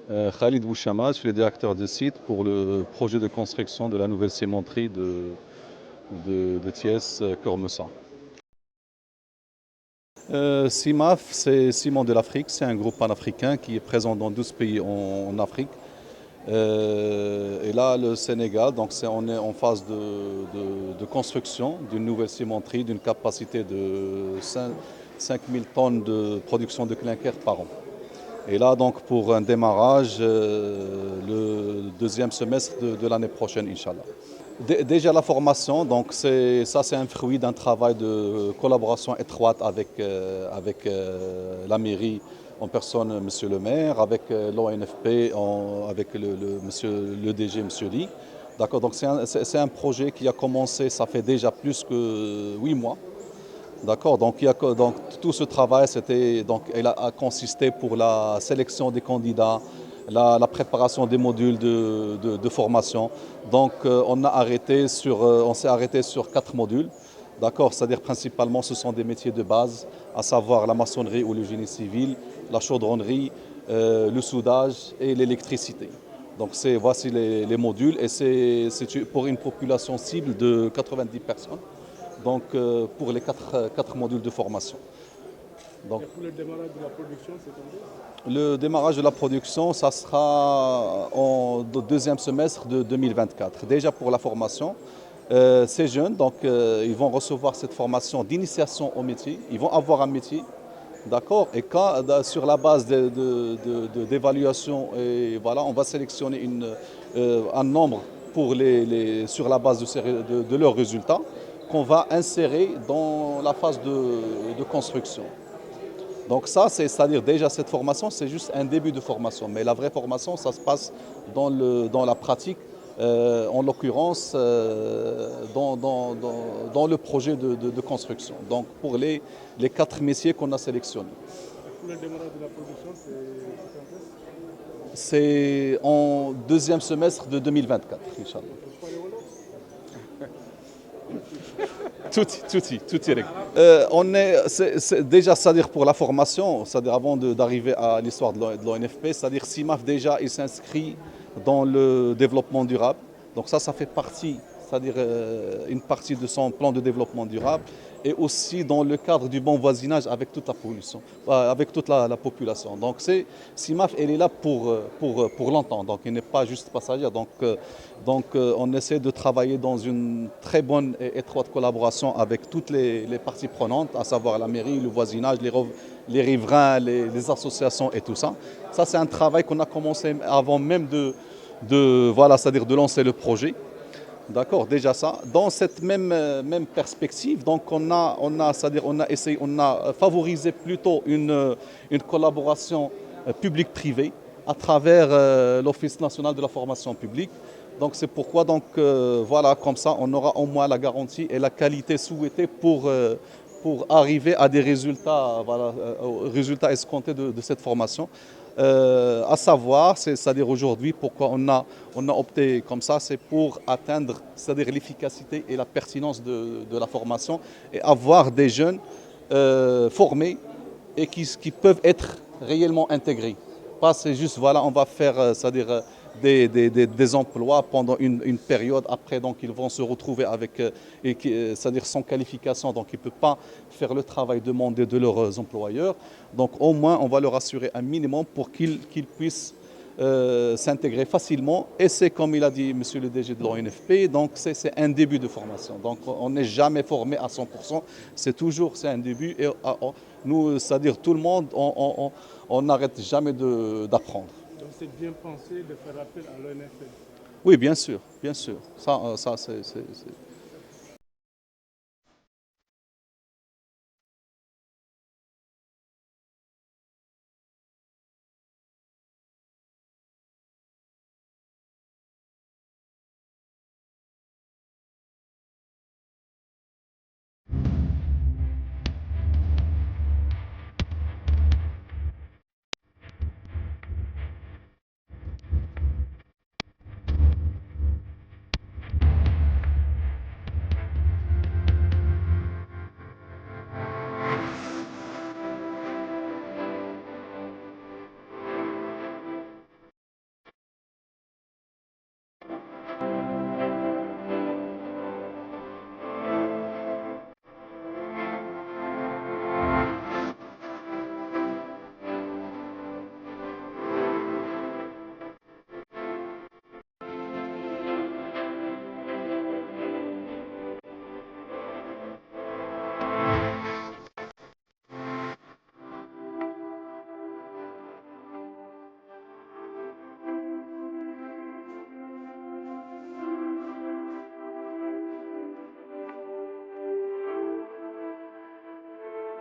Khalid Bouchama, je suis le directeur de site pour le projet de construction de la nouvelle cimenterie de Thiès Cormessan. CIMAF, c'est Ciment de l'Afrique, c'est un groupe panafricain qui est présent dans 12 pays en Afrique. Et là, le Sénégal, donc on est en phase de construction d'une nouvelle cimenterie d'une capacité de 5 000 tonnes de production de clinker par an. Et là, donc, pour un démarrage le deuxième semestre de l'année prochaine, Inch'Allah. Déjà la formation, donc c'est un fruit d'un travail de collaboration étroite avec la mairie en personne, Monsieur le maire, avec l'ONFP, avec monsieur, le DG, Monsieur Lee. D'accord, donc c'est un projet qui a commencé, ça fait déjà plus que 8 mois. D'accord, donc tout ce travail, il a consisté pour la sélection des candidats, la préparation des modules de formation. Donc on s'est arrêté sur 4 modules. D'accord, c'est-à-dire principalement ce sont des métiers de base, à savoir la maçonnerie ou le génie civil, la chaudronnerie, le soudage et l'électricité. Donc voici les modules et c'est pour une population cible de 90 personnes. Donc pour les quatre modules de formation. Donc, et pour le démarrage de la production, c'est quand? le démarrage de la production, ça sera au deuxième semestre de 2024. Déjà pour la formation, ces jeunes, donc, ils vont recevoir cette formation d'initiation au métier. Ils vont avoir un métier, d'accord. Et sur la base d'évaluation, et voilà, on va sélectionner un nombre sur la base de leurs résultats qu'on va insérer dans la phase de construction. Donc ça, c'est-à-dire déjà cette formation, c'est juste un début de formation. Mais la vraie formation, ça se passe dans la pratique, en l'occurrence dans le projet de construction. Donc pour les 4 métiers qu'on a sélectionnés. Et pour le démarrage de la production, c'est quand? C'est en deuxième semestre de 2024, Inch'Allah. Tout direct. Déjà, c'est-à-dire pour la formation, c'est-à-dire avant d'arriver à l'histoire de l'ONFP, c'est-à-dire CIMAF déjà, il s'inscrit dans le développement durable. Donc ça fait partie, c'est-à-dire une partie de son plan de développement durable et aussi dans le cadre du bon voisinage avec toute la pollution, avec toute la population. Donc CIMAF, elle est là pour longtemps, donc elle n'est pas juste passagère. On essaie de travailler dans une très bonne et étroite collaboration avec toutes les parties prenantes, à savoir la mairie, le voisinage, les riverains, les associations et tout ça. Ça, c'est un travail qu'on a commencé avant même voilà, c'est-à-dire de lancer le projet. D'accord, déjà ça. Dans cette même perspective, donc c'est-à-dire on a favorisé plutôt une collaboration publique-privée à travers l'Office national de la formation publique. Donc c'est pourquoi voilà, comme ça on aura au moins la garantie et la qualité souhaitée pour arriver à des résultats, voilà, aux résultats escomptés de cette formation. À savoir, c'est-à-dire aujourd'hui, pourquoi on a opté comme ça, c'est pour atteindre, c'est-à-dire l'efficacité et la pertinence de la formation et avoir des jeunes formés et qui peuvent être réellement intégrés. Pas c'est juste, voilà, on va faire, c'est-à-dire des emplois pendant une période. Après, donc, ils vont se retrouver avec, c'est-à-dire sans qualification. Donc, ils ne peuvent pas faire le travail demandé de leurs employeurs. Donc, au moins, on va leur assurer un minimum pour qu'ils puissent s'intégrer facilement. Et c'est comme il a dit Monsieur le DG de l'ONFP, donc c'est un début de formation. Donc, on n'est jamais formé à 100%. C'est un début. Et nous, c'est-à-dire tout le monde, on n'arrête jamais d'apprendre. Donc c'est bien pensé de faire appel à l'ONFP. Oui, bien sûr, bien sûr. Ça,